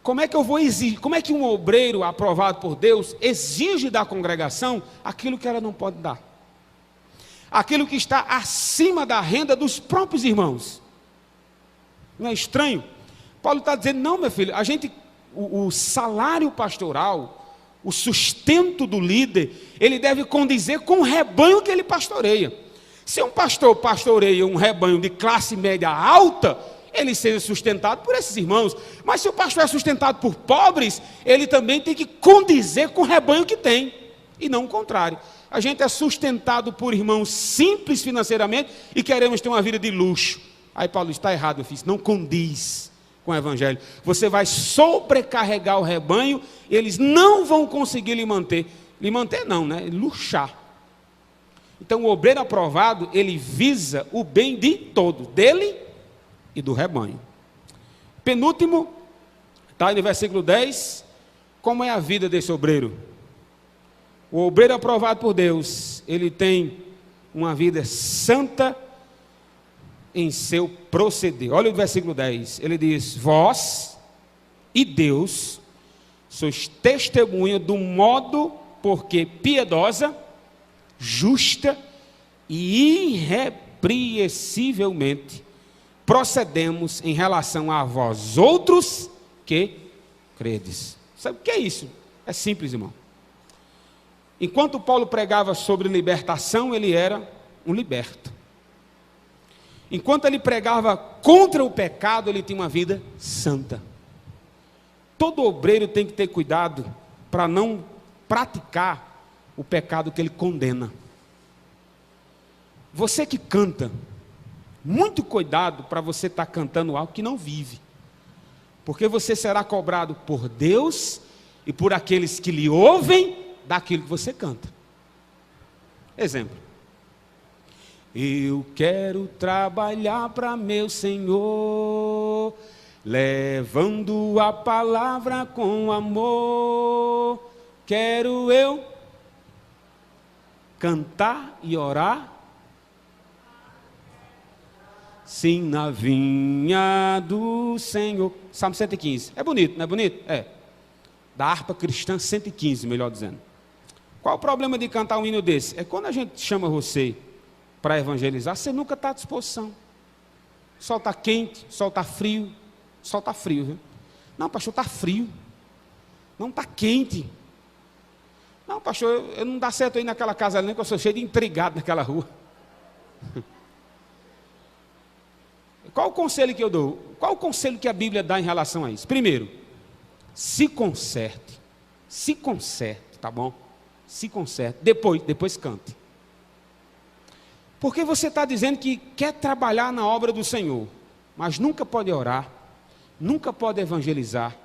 Como é que eu vou exigir? Como é que um obreiro aprovado por Deus exige da congregação aquilo que ela não pode dar? Aquilo que está acima da renda dos próprios irmãos. Não é estranho? Paulo está dizendo, não, meu filho, o salário pastoral, o sustento do líder, ele deve condizer com o rebanho que ele pastoreia. Se um pastor pastoreia um rebanho de classe média alta, ele seja sustentado por esses irmãos. Mas se o pastor é sustentado por pobres, ele também tem que condizer com o rebanho que tem, e não o contrário. A gente é sustentado por irmãos simples financeiramente e queremos ter uma vida de luxo. Aí Paulo está errado, meu filho, não condiz com o evangelho. Você vai sobrecarregar o rebanho, eles não vão conseguir lhe manter. Lhe manter não, né? Luxar. Então o obreiro aprovado, ele visa o bem de todos, dele e do rebanho. Penúltimo, está aí no versículo 10, como é a vida desse obreiro? O obreiro aprovado por Deus, ele tem uma vida santa em seu proceder. Olha o versículo 10, ele diz, vós e Deus sois testemunha do modo porque piedosa, justa e irrepreensivelmente procedemos em relação a vós outros que credes. Sabe o que é isso? É simples, irmão. Enquanto Paulo pregava sobre libertação, ele era um liberto. Enquanto ele pregava contra o pecado, ele tinha uma vida santa. Todo obreiro tem que ter cuidado para não praticar o pecado que ele condena. Você que canta, muito cuidado para você estar cantando algo que não vive. Porque você será cobrado por Deus e por aqueles que lhe ouvem daquilo que você canta. Exemplo. Eu quero trabalhar para meu Senhor, levando a palavra com amor. Quero eu cantar e orar, sim, na vinha do Senhor. Salmo 115. É bonito, não é bonito? É. Da harpa cristã 115, melhor dizendo. Qual o problema de cantar um hino desse? É quando a gente chama você para evangelizar, você nunca está à disposição. O sol está quente, o sol está frio. O sol está frio, viu? Não, pastor, está frio. Não, está quente. Não, pastor, eu não dá certo aí naquela casa ali, que eu sou cheio de intrigado naquela rua. Qual o conselho que eu dou? Qual o conselho que a Bíblia dá em relação a isso? Primeiro, se conserte. Se conserte, tá bom? Se conserte. Depois cante. Porque você está dizendo que quer trabalhar na obra do Senhor, mas nunca pode orar, nunca pode evangelizar,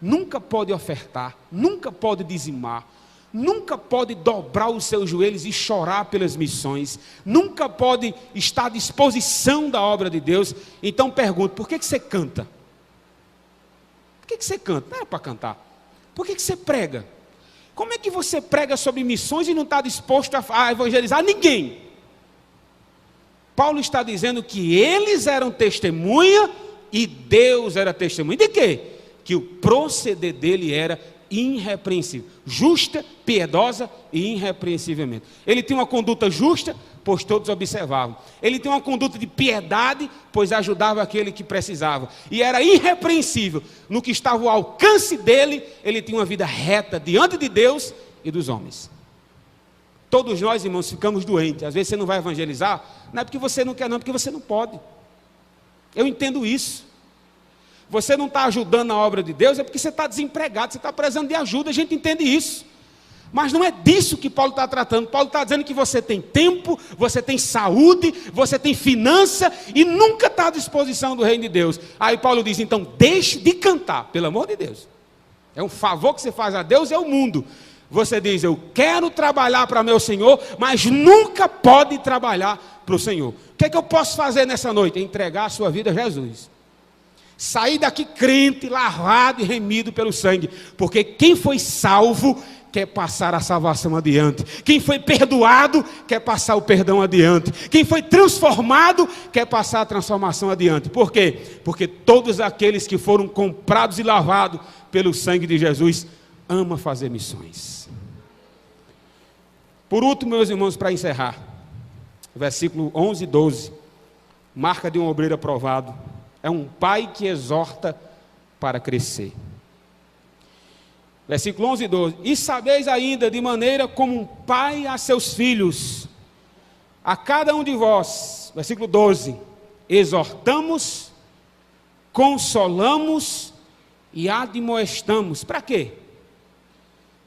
nunca pode ofertar, nunca pode dizimar, nunca pode dobrar os seus joelhos e chorar pelas missões, nunca pode estar à disposição da obra de Deus. Então pergunto, por que você canta? Por que você canta? Não era para cantar. Por que você prega? Como é que você prega sobre missões e não está disposto a evangelizar ninguém? Paulo está dizendo que eles eram testemunha e Deus era testemunha. De quê? Que o proceder dele era irrepreensível, justa, piedosa e irrepreensivelmente. Ele tinha uma conduta justa, pois todos observavam. Ele tinha uma conduta de piedade, pois ajudava aquele que precisava. E era irrepreensível. No que estava ao alcance dele, ele tinha uma vida reta diante de Deus e dos homens. Todos nós, irmãos, ficamos doentes. Às vezes você não vai evangelizar, não é porque você não quer, não, é porque você não pode. Eu entendo isso. Você não está ajudando na obra de Deus, é porque você está desempregado, você está precisando de ajuda, a gente entende isso. Mas não é disso que Paulo está tratando. Paulo está dizendo que você tem tempo, você tem saúde, você tem finança e nunca está à disposição do reino de Deus. Aí Paulo diz, então deixe de cantar, pelo amor de Deus. É um favor que você faz a Deus e ao mundo. Você diz, eu quero trabalhar para meu Senhor, mas nunca pode trabalhar para o Senhor. O que é que eu posso fazer nessa noite? Entregar a sua vida a Jesus. Sair daqui crente, lavado e remido pelo sangue. Porque quem foi salvo quer passar a salvação adiante. Quem foi perdoado quer passar o perdão adiante. Quem foi transformado quer passar a transformação adiante. Por quê? Porque todos aqueles que foram comprados e lavados pelo sangue de Jesus amam fazer missões. Por último, meus irmãos, para encerrar, versículo 11 e 12, marca de um obreiro aprovado. É um pai que exorta para crescer. Versículo 11 e 12. E sabeis ainda de maneira como um pai a seus filhos, a cada um de vós, versículo 12, exortamos, consolamos e admoestamos. Para quê?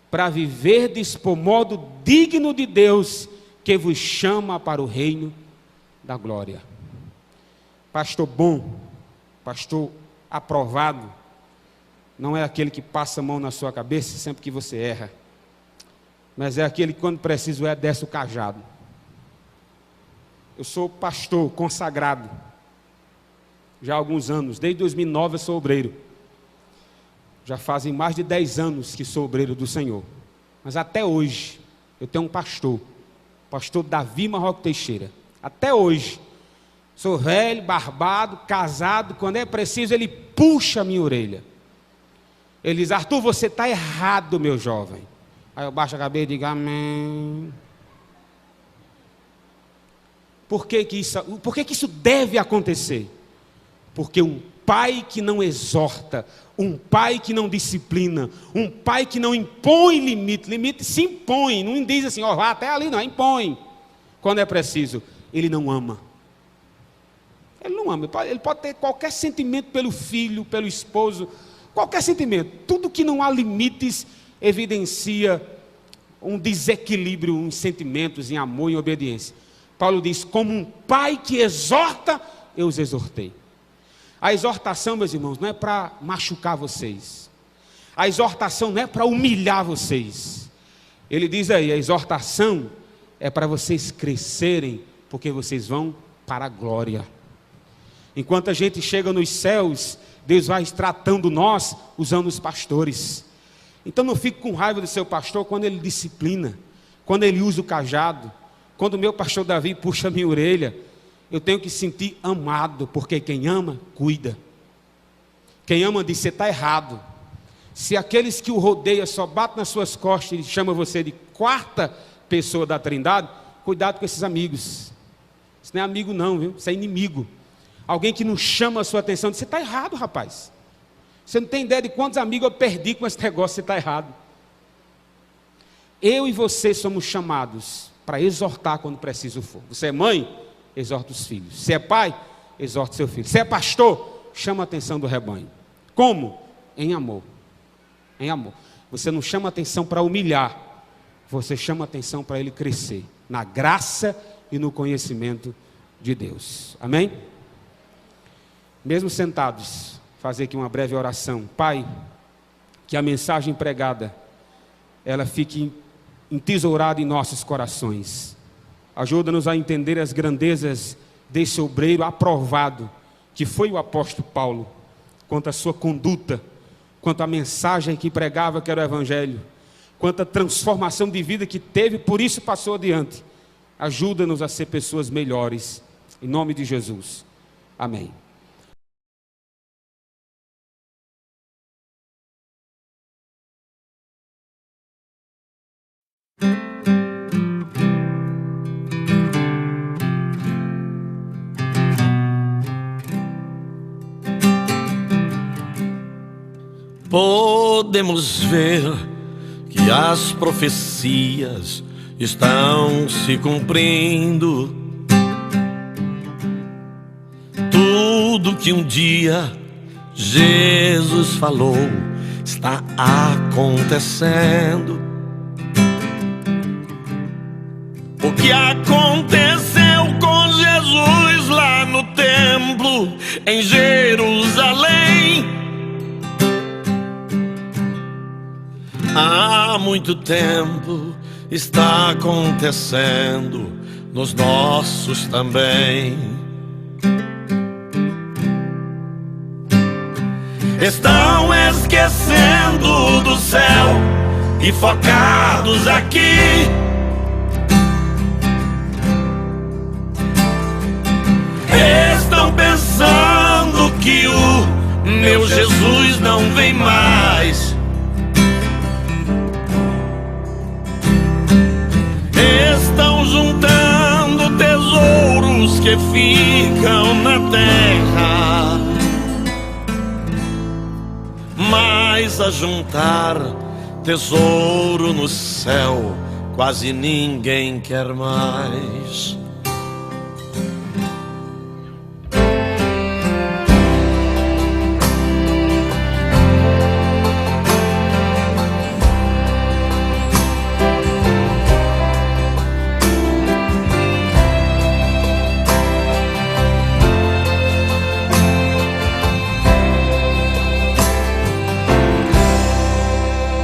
Para viverdes por modo digno de Deus, que vos chama para o reino da glória. Pastor bom, pastor aprovado, não é aquele que passa a mão na sua cabeça sempre que você erra, mas é aquele que quando preciso desce o cajado. Eu sou pastor consagrado, já há alguns anos, desde 2009 eu sou obreiro. Já fazem mais de 10 anos que sou obreiro do Senhor, mas até hoje eu tenho um pastor, pastor Davi Marroco Teixeira, até hoje. Sou velho, barbado, casado, quando é preciso ele puxa a minha orelha. Ele diz, Arthur, você está errado, meu jovem. Aí eu baixo a cabeça e digo, amém. Por que isso deve acontecer? Porque um pai que não exorta, um pai que não disciplina, um pai que não impõe limite se impõe, não diz assim, ó, vá até ali, não, impõe. Quando é preciso, ele não ama. Ele não ama, ele pode ter qualquer sentimento pelo filho, pelo esposo, qualquer sentimento. Tudo que não há limites evidencia um desequilíbrio em sentimentos, em amor e em obediência. Paulo diz, como um pai que exorta, eu os exortei. A exortação, meus irmãos, não é para machucar vocês. A exortação não é para humilhar vocês. Ele diz aí, a exortação é para vocês crescerem, porque vocês vão para a glória. Enquanto a gente chega nos céus, Deus vai tratando nós usando os pastores. Então não fique com raiva do seu pastor quando ele disciplina, quando ele usa o cajado, quando o meu pastor Davi puxa a minha orelha. Eu tenho que sentir amado, porque quem ama, cuida. Quem ama diz, você está errado. Se aqueles que o rodeiam só batem nas suas costas e chamam você de quarta pessoa da Trindade, cuidado com esses amigos. Isso não é amigo não, viu? Isso é inimigo. Alguém que não chama a sua atenção, diz, você está errado, rapaz. Você não tem ideia de quantos amigos eu perdi com esse negócio, você está errado. Eu e você somos chamados para exortar quando preciso for. Você é mãe? Exorta os filhos. Se é pai, exorta seu filho. Se é pastor, chama a atenção do rebanho. Como? Em amor. Em amor. Você não chama a atenção para humilhar, você chama a atenção para ele crescer na graça e no conhecimento de Deus. Amém? Mesmo sentados, fazer aqui uma breve oração. Pai, que a mensagem pregada, ela fique entesourada em nossos corações. Ajuda-nos a entender as grandezas desse obreiro aprovado, que foi o apóstolo Paulo, quanto à sua conduta, quanto à mensagem que pregava, que era o Evangelho, quanto à transformação de vida que teve, por isso passou adiante. Ajuda-nos a ser pessoas melhores, em nome de Jesus. Amém. Podemos ver que as profecias estão se cumprindo. Tudo que um dia Jesus falou está acontecendo. O que aconteceu com Jesus lá no templo em Jerusalém, há muito tempo está acontecendo nos nossos também. Estão esquecendo do céu e focados aqui. Estão pensando que o meu Jesus não vem mais. Estão juntando tesouros que ficam na terra, mas a juntar tesouro no céu quase ninguém quer mais.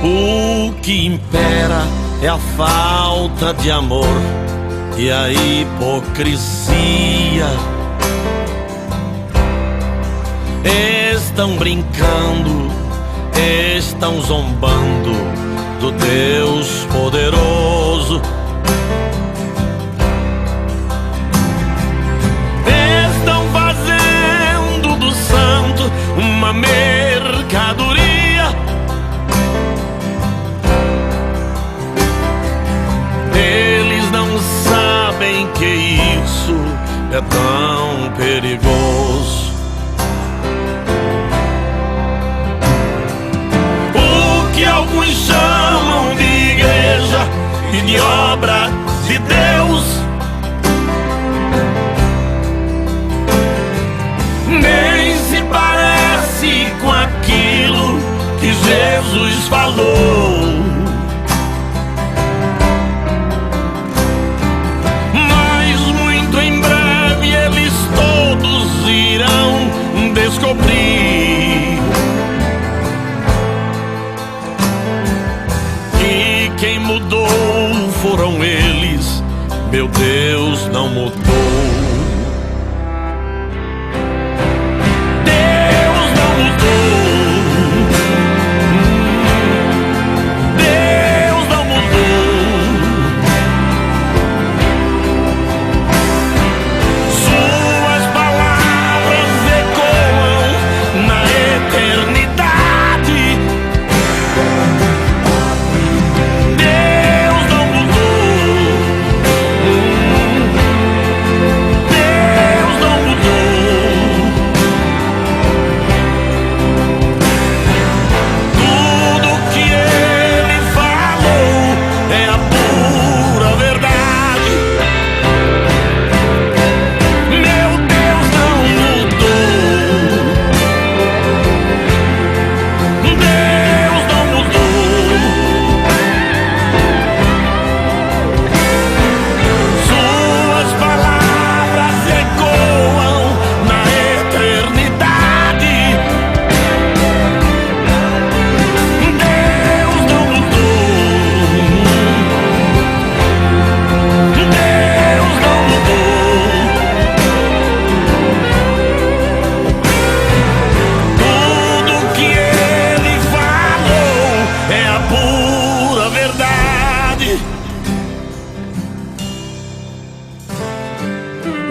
O que impera é a falta de amor e a hipocrisia. Estão brincando, estão zombando do Deus poderoso. Estão fazendo do santo uma mercadoria. Eles não sabem que isso é tão perigoso. O que alguns chamam de igreja e de obra de Deus nem se parece com aquilo que Jesus falou. Irão descobrir que quem mudou foram eles, meu Deus não mudou. Deus não mudou. Deus não mudou. Suas palavras ecoam na eternidade. Deus não mudou.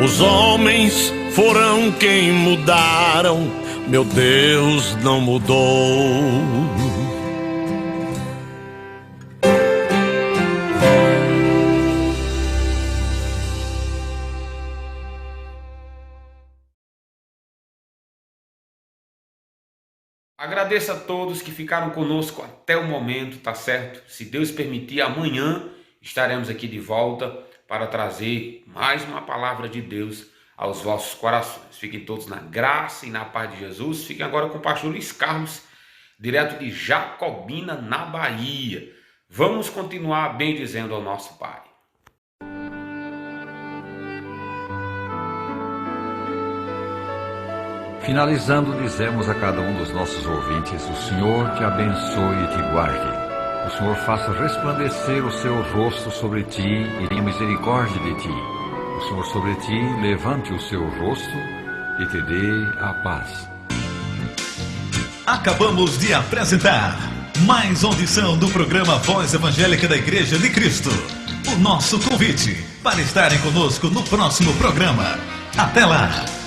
Os homens foram quem mudaram, meu Deus não mudou. Agradeço a todos que ficaram conosco até o momento, tá certo? Se Deus permitir, amanhã estaremos aqui de volta para trazer mais uma palavra de Deus aos vossos corações. Fiquem todos na graça e na paz de Jesus. Fiquem agora com o pastor Luiz Carlos, direto de Jacobina, na Bahia. Vamos continuar bendizendo ao nosso Pai. Finalizando, dizemos a cada um dos nossos ouvintes: o Senhor te abençoe e te guarde. O Senhor faça resplandecer o seu rosto sobre ti e tenha misericórdia de ti. O Senhor sobre ti levante o seu rosto e te dê a paz. Acabamos de apresentar mais uma edição do programa Voz Evangélica da Igreja de Cristo. O nosso convite para estarem conosco no próximo programa. Até lá!